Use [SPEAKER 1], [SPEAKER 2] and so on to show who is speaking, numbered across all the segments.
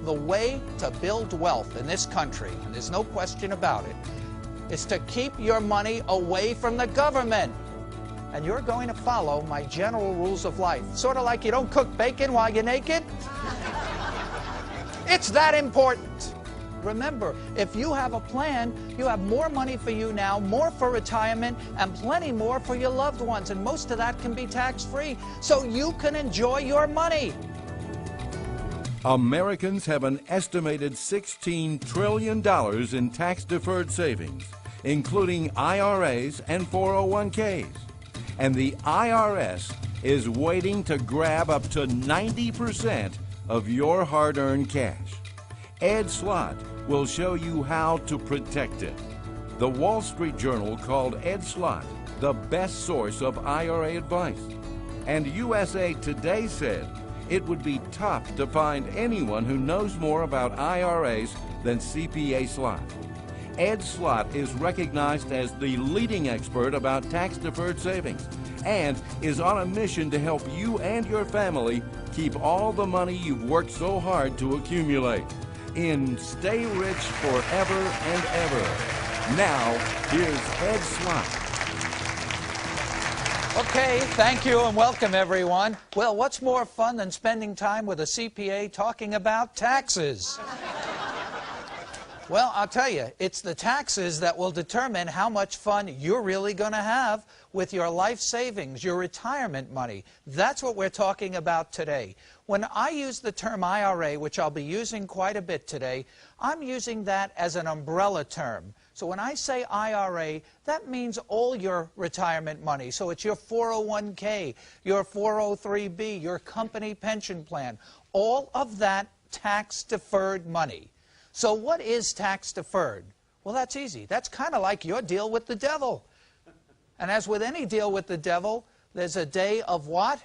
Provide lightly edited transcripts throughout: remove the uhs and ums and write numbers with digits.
[SPEAKER 1] the way to build wealth in this country, and there's no question about it, is to keep your money away from the government. And you're going to follow my general rules of life. Sort of like you don't cook bacon while you're naked. It's that important. Remember, if you have a plan, you have more money for you now, more for retirement, and plenty more for your loved ones. And most of that can be tax-free, so you can enjoy your money.
[SPEAKER 2] Americans have an estimated $16 trillion in tax-deferred savings, including IRAs and 401ks. And the IRS is waiting to grab up to 90% of your hard-earned cash. Ed Slott will show you how to protect it. The Wall Street Journal called Ed Slott the best source of IRA advice. And USA Today said it would be tough to find anyone who knows more about IRAs than CPA Slott. Ed Slott is recognized as the leading expert about tax-deferred savings and is on a mission to help you and your family keep all the money you've worked so hard to accumulate in Stay Rich Forever and Ever. Now, here's Ed Slott.
[SPEAKER 1] Okay, thank you and welcome everyone. Well, what's more fun than spending time with a CPA talking about taxes? Well, I'll tell you, it's the taxes that will determine how much fun you're really going to have with your life savings, your retirement money. That's what we're talking about today. When I use the term IRA, which I'll be using quite a bit today, I'm using that as an umbrella term. So when I say IRA, that means all your retirement money. So it's your 401k, your 403b, your company pension plan, all of that tax-deferred money. So what is tax-deferred? Well, that's easy. That's kind of like your deal with the devil. And as with any deal with the devil, there's a day of what?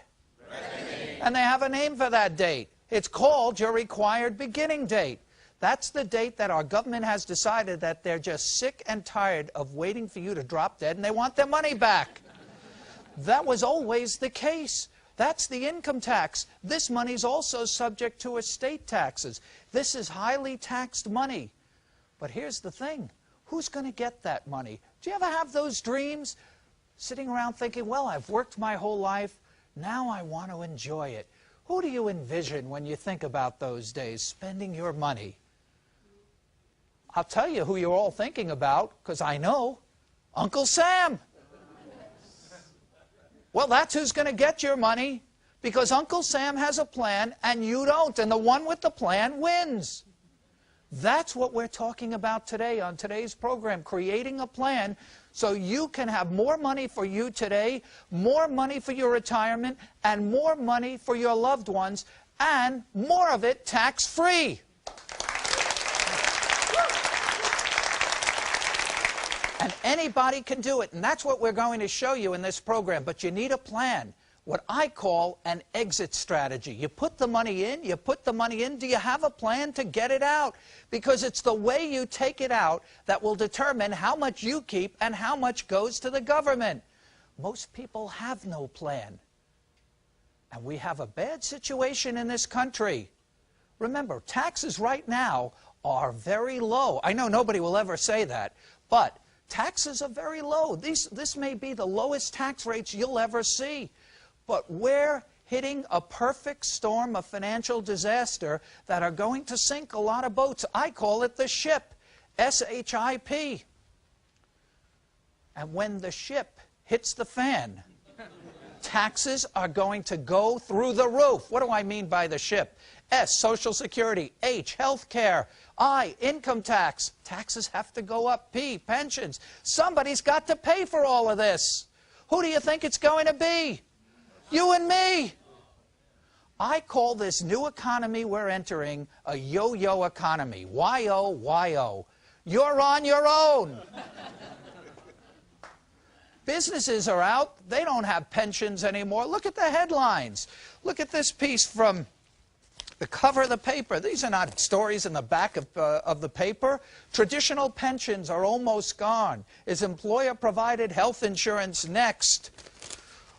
[SPEAKER 1] Reckoning. And they have a name for that date. It's called your required beginning date. That's the date that our government has decided that they're just sick and tired of waiting for you to drop dead and they want their money back. That was always the case. That's the income tax. This money's also subject to estate taxes. This is highly taxed money. But here's the thing. Who's going to get that money? Do you ever have those dreams? Sitting around thinking, well, I've worked my whole life. Now I want to enjoy it. Who do you envision when you think about those days, spending your money? I'll tell you who you're all thinking about, because I know. Uncle Sam. Well, that's who's going to get your money, because Uncle Sam has a plan and you don't, and the one with the plan wins. That's what we're talking about today on today's program, creating a plan so you can have more money for you today, more money for your retirement, and more money for your loved ones, and more of it tax-free. And anybody can do it, and that's what we're going to show you in this program. But you need a plan, what I call an exit strategy. You put the money in, do you have a plan to get it out? Because it's the way you take it out that will determine how much you keep and how much goes to the government. Most people have no plan. And we have a bad situation in this country. Remember, taxes right now are very low. I know nobody will ever say that, but taxes are very low. This may be the lowest tax rates you'll ever see. But we're hitting a perfect storm of financial disaster that are going to sink a lot of boats. I call it the ship, S-H-I-P. And when the ship hits the fan, taxes are going to go through the roof. What do I mean by the ship? S, Social Security. H, health care. I, income tax. Taxes have to go up. P, pensions. Somebody's got to pay for all of this. Who do you think it's going to be? You and me. I call this new economy we're entering a yo-yo economy. Y-O, Y-O. You're on your own. Businesses are out. They don't have pensions anymore. Look at the headlines. Look at this piece from the cover of the paper. These are not stories in the back of the paper. Traditional pensions are almost gone. Is employer-provided health insurance next?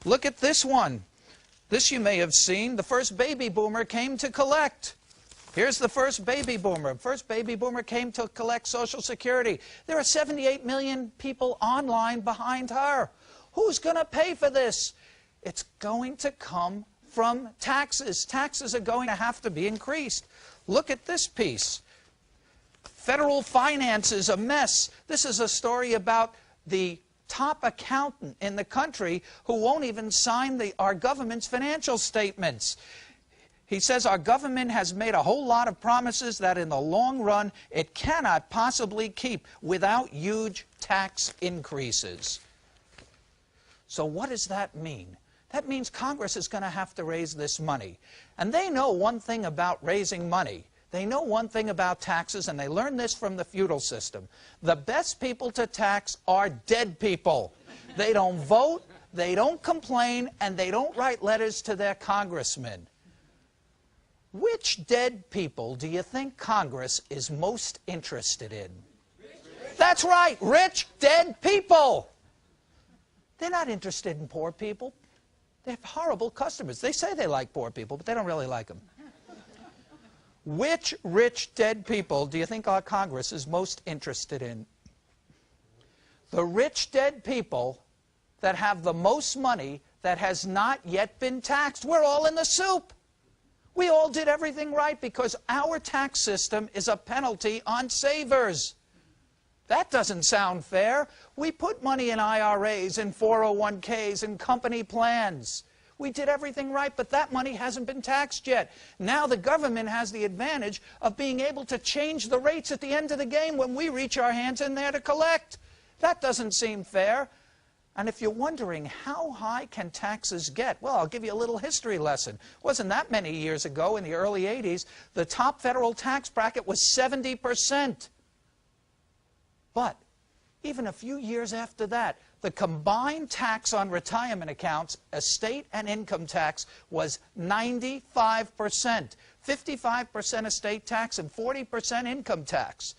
[SPEAKER 1] Look at this one. This you may have seen. The first baby boomer came to collect. Here's the first baby boomer. First baby boomer came to collect Social Security. There are 78 million people online behind her. Who's going to pay for this? It's going to come from taxes. Taxes are going to have to be increased. Look at this piece. Federal finances a mess. This is a story about the top accountant in the country who won't even sign our government's financial statements. He says our government has made a whole lot of promises that in the long run it cannot possibly keep without huge tax increases. So what does that mean? That means Congress is going to have to raise this money. And they know one thing about raising money. They know one thing about taxes, and they learned this from the feudal system. The best people to tax are dead people. They don't vote, they don't complain, and they don't write letters to their congressmen. Which dead people do you think Congress is most interested in? That's right, rich, dead people. They're not interested in poor people. They're horrible customers. They say they like poor people, but they don't really like them. Which rich, dead people do you think our Congress is most interested in? The rich, dead people that have the most money that has not yet been taxed. We're all in the soup. We all did everything right because our tax system is a penalty on savers. That doesn't sound fair. We put money in IRAs and 401ks and company plans. We did everything right, but that money hasn't been taxed yet. Now the government has the advantage of being able to change the rates at the end of the game when we reach our hands in there to collect. That doesn't seem fair. And if you're wondering how high can taxes get, well, I'll give you a little history lesson. It wasn't that many years ago, in the early 80s, the top federal tax bracket was 70%. But even a few years after that, the combined tax on retirement accounts, estate and income tax, was 95%. 55% estate tax and 40% income tax.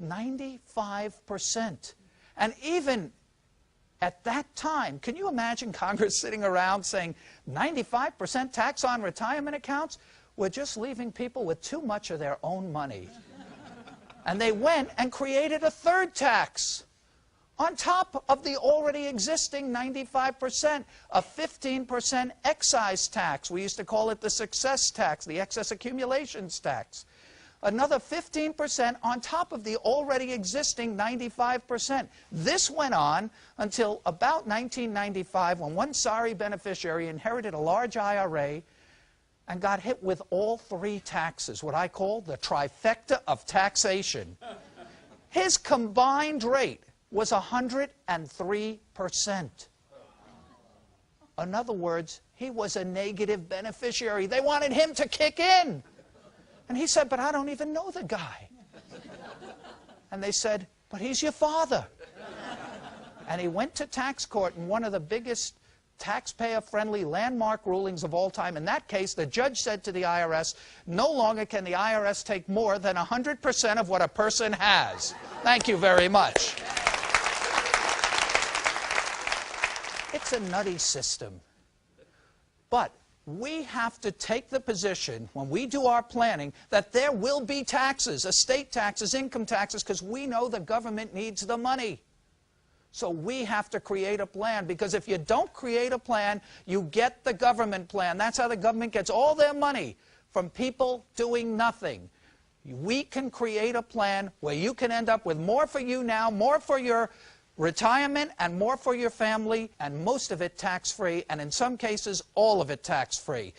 [SPEAKER 1] 95%. And even at that time, can you imagine Congress sitting around saying 95% tax on retirement accounts? We're just leaving people with too much of their own money. And they went and created a third tax on top of the already existing 95%, a 15% excise tax. We used to call it the success tax, the excess accumulations tax. Another 15% on top of the already existing 95%. This went on until about 1995 when one sorry beneficiary inherited a large IRA and got hit with all three taxes, what I call the trifecta of taxation. His combined rate was 103%. In other words, he was a negative beneficiary. They wanted him to kick in. And he said, but I don't even know the guy. And they said, but he's your father. And he went to tax court in one of the biggest taxpayer-friendly landmark rulings of all time. In that case, the judge said to the IRS, no longer can the IRS take more than 100% of what a person has. Thank you very much. It's a nutty system. But we have to take the position, when we do our planning, that there will be taxes, estate taxes, income taxes, because we know the government needs the money. So we have to create a plan, because if you don't create a plan, you get the government plan. That's how the government gets all their money, from people doing nothing. We can create a plan where you can end up with more for you now, more for your retirement, and more for your family, and most of it tax-free, and in some cases, all of it tax-free.